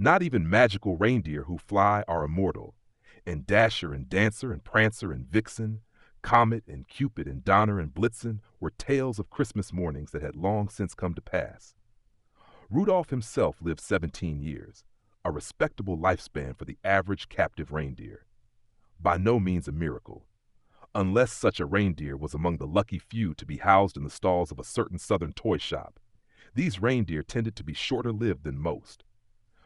Not even magical reindeer who fly are immortal, and Dasher and Dancer and Prancer and Vixen, Comet and Cupid and Donner and Blitzen were tales of Christmas mornings that had long since come to pass. Rudolph himself lived 17 years, a respectable lifespan for the average captive reindeer. By no means a miracle, unless such a reindeer was among the lucky few to be housed in the stalls of a certain southern toy shop. These reindeer tended to be shorter lived than most.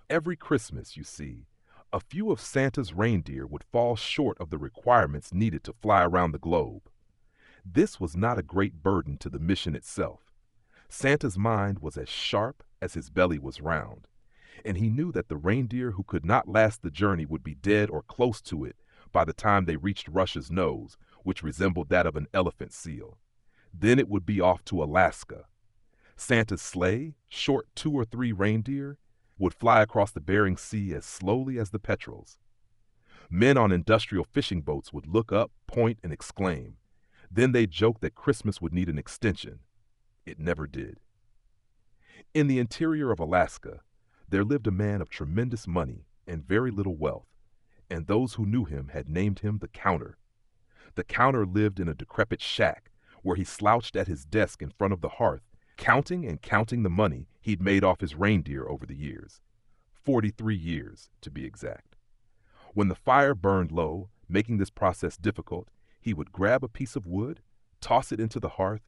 Every Christmas, you see, a few of Santa's reindeer would fall short of the requirements needed to fly around the globe. This was not a great burden to the mission itself. Santa's mind was as sharp as his belly was round, and he knew that the reindeer who could not last the journey would be dead or close to it by the time they reached Russia's nose, which resembled that of an elephant seal. Then it would be off to Alaska. Santa's sleigh, short 2 or 3 reindeer, would fly across the Bering Sea as slowly as the petrels. Men on industrial fishing boats would look up, point, and exclaim. Then they'd joke that Christmas would need an extension. It never did. In the interior of Alaska, there lived a man of tremendous money and very little wealth, and those who knew him had named him the Counter. The Counter lived in a decrepit shack where he slouched at his desk in front of the hearth, counting and counting the money he'd made off his reindeer over the years. 43 years, to be exact. When the fire burned low, making this process difficult, he would grab a piece of wood, toss it into the hearth,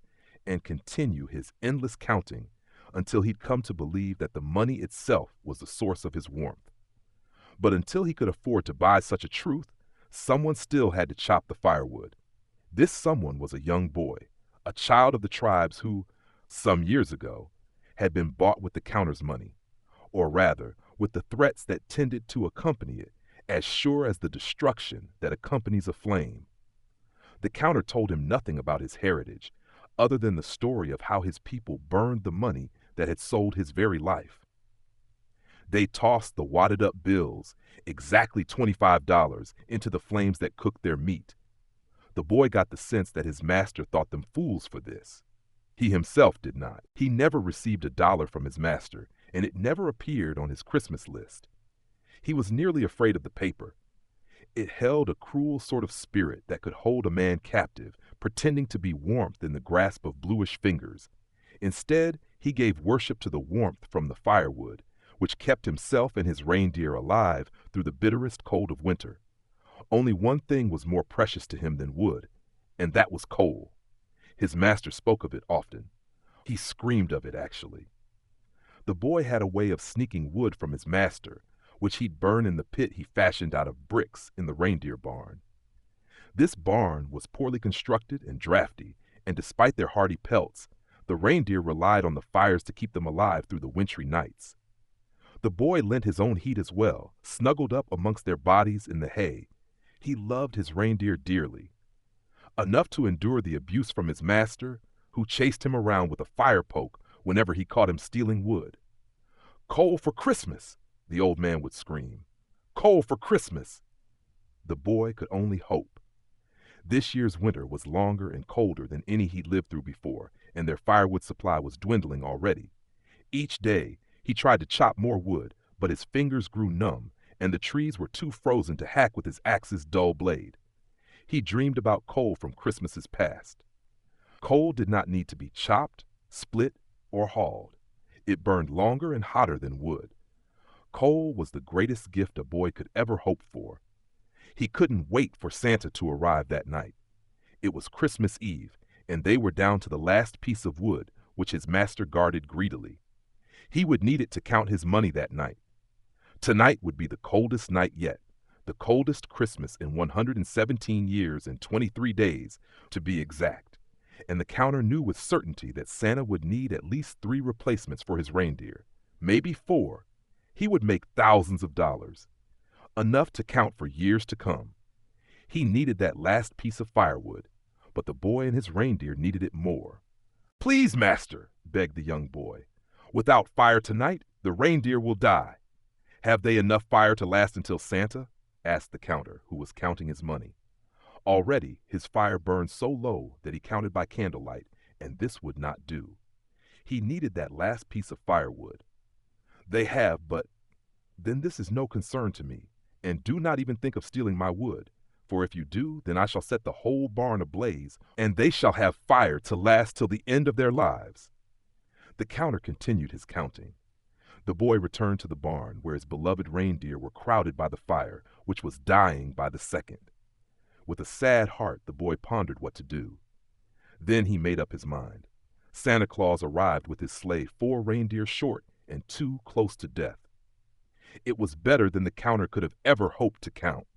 and continue his endless counting until he'd come to believe that the money itself was the source of his warmth. But until he could afford to buy such a truth, someone still had to chop the firewood. This someone was a young boy, a child of the tribes who, some years ago, had been bought with the Counter's money, or rather, with the threats that tended to accompany it, as sure as the destruction that accompanies a flame. The Counter told him nothing about his heritage, other than the story of how his people burned the money that had sold his very life. They tossed the wadded-up bills, exactly $25, into the flames that cooked their meat. The boy got the sense that his master thought them fools for this. He himself did not. He never received $1 from his master, and it never appeared on his Christmas list. He was nearly afraid of the paper. It held a cruel sort of spirit that could hold a man captive, pretending to be warmth in the grasp of bluish fingers. Instead, he gave worship to the warmth from the firewood, which kept himself and his reindeer alive through the bitterest cold of winter. Only one thing was more precious to him than wood, and that was coal. His master spoke of it often. He screamed of it, actually. The boy had a way of sneaking wood from his master, which he'd burn in the pit he fashioned out of bricks in the reindeer barn. This barn was poorly constructed and drafty, and despite their hardy pelts, the reindeer relied on the fires to keep them alive through the wintry nights. The boy lent his own heat as well, snuggled up amongst their bodies in the hay. He loved his reindeer dearly, enough to endure the abuse from his master, who chased him around with a fire poke whenever he caught him stealing wood. "Coal for Christmas!" the old man would scream. "Coal for Christmas!" The boy could only hope. This year's winter was longer and colder than any he'd lived through before, and their firewood supply was dwindling already. Each day, he tried to chop more wood, but his fingers grew numb, and the trees were too frozen to hack with his axe's dull blade. He dreamed about coal from Christmases past. Coal did not need to be chopped, split, or hauled. It burned longer and hotter than wood. Coal was the greatest gift a boy could ever hope for. He couldn't wait for Santa to arrive that night. It was Christmas Eve, and they were down to the last piece of wood, which his master guarded greedily. He would need it to count his money that night. Tonight would be the coldest night yet, the coldest Christmas in 117 years and 23 days, to be exact, and the Counter knew with certainty that Santa would need at least 3 replacements for his reindeer, maybe 4. He would make thousands of dollars, enough to count for years to come. He needed that last piece of firewood, but the boy and his reindeer needed it more. "Please, master," begged the young boy. "Without fire tonight, the reindeer will die." "Have they enough fire to last until Santa?" asked the Counter, who was counting his money. Already, his fire burned so low that he counted by candlelight, and this would not do. He needed that last piece of firewood. "They have, but Then this is no concern to me, and do not even think of stealing my wood. For if you do, then I shall set the whole barn ablaze, and they shall have fire to last till the end of their lives." The counter continued his counting. The boy returned to the barn, where his beloved reindeer were crowded by the fire, which was dying by the second. With a sad heart, the boy pondered what to do. Then he made up his mind. Santa Claus arrived with his sleigh 4 reindeer short and 2 close to death. It was better than the counter could have ever hoped to count.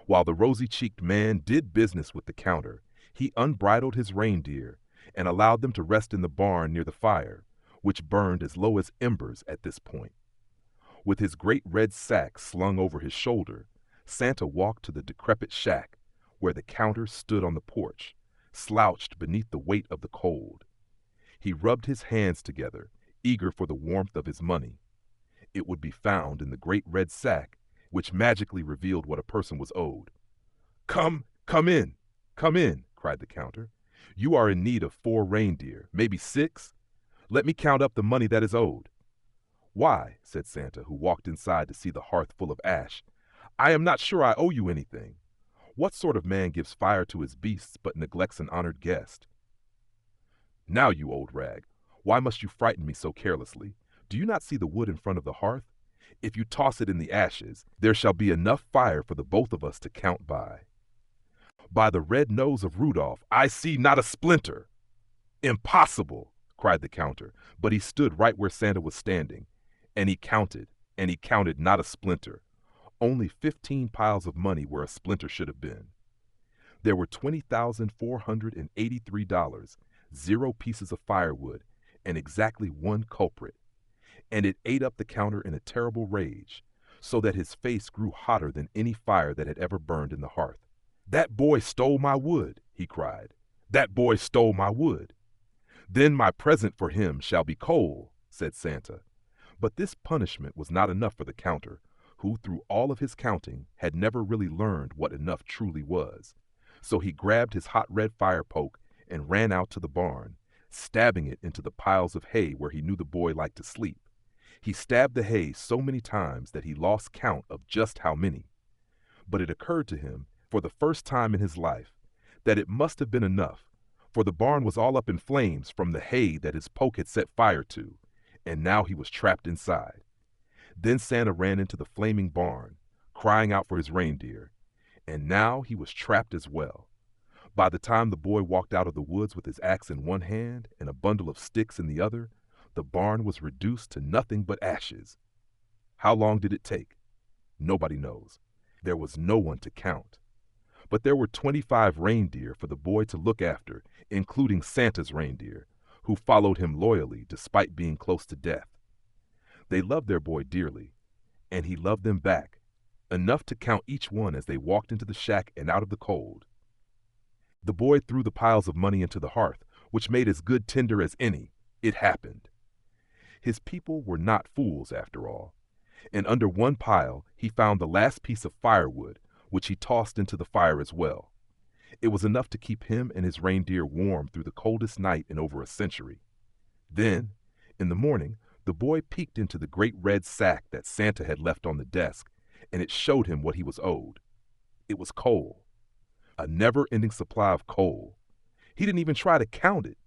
While the rosy-cheeked man did business with the counter, he unbridled his reindeer and allowed them to rest in the barn near the fire, which burned as low as embers at this point. With his great red sack slung over his shoulder, Santa walked to the decrepit shack, where the counter stood on the porch, slouched beneath the weight of the cold. He rubbed his hands together, eager for the warmth of his money. It would be found in the great red sack, which magically revealed what a person was owed. Come in, come in," cried the counter. "You are in need of 4 reindeer, maybe 6. Let me count up the money that is owed." "Why," said Santa, who walked inside to see the hearth full of ash, "I am not sure I owe you anything. What sort of man gives fire to his beasts but neglects an honored guest?" "Now, you old rag, why must you frighten me so carelessly? Do you not see the wood in front of the hearth? If you toss it in the ashes, there shall be enough fire for the both of us to count by." "By the red nose of Rudolph, I see not a splinter." "Impossible!" cried the counter, but he stood right where Santa was standing, and he counted not a splinter. Only 15 piles of money where a splinter should have been. There were $20,483, 0 pieces of firewood, and exactly 1 culprit. And it ate up the counter in a terrible rage, so that his face grew hotter than any fire that had ever burned in the hearth. "That boy stole my wood," he cried. "That boy stole my wood." "Then my present for him shall be coal," said Santa. But this punishment was not enough for the counter, who through all of his counting had never really learned what enough truly was. So he grabbed his hot red fire poke and ran out to the barn, stabbing it into the piles of hay where he knew the boy liked to sleep. He stabbed the hay so many times that he lost count of just how many. But it occurred to him, for the first time in his life, that it must have been enough, for the barn was all up in flames from the hay that his poke had set fire to, and now he was trapped inside. Then Santa ran into the flaming barn, crying out for his reindeer, and now he was trapped as well. By the time the boy walked out of the woods with his axe in one hand and a bundle of sticks in the other, the barn was reduced to nothing but ashes. How long did it take? Nobody knows. There was no one to count. But there were 25 reindeer for the boy to look after, including Santa's reindeer, who followed him loyally despite being close to death. They loved their boy dearly, and he loved them back, enough to count each one as they walked into the shack and out of the cold. The boy threw the piles of money into the hearth, which made as good tinder as any. It happened. His people were not fools, after all, and under one pile he found the last piece of firewood, which he tossed into the fire as well. It was enough to keep him and his reindeer warm through the coldest night in over a century. Then, in the morning, the boy peeked into the great red sack that Santa had left on the desk, and it showed him what he was owed. It was coal. A never-ending supply of coal. He didn't even try to count it.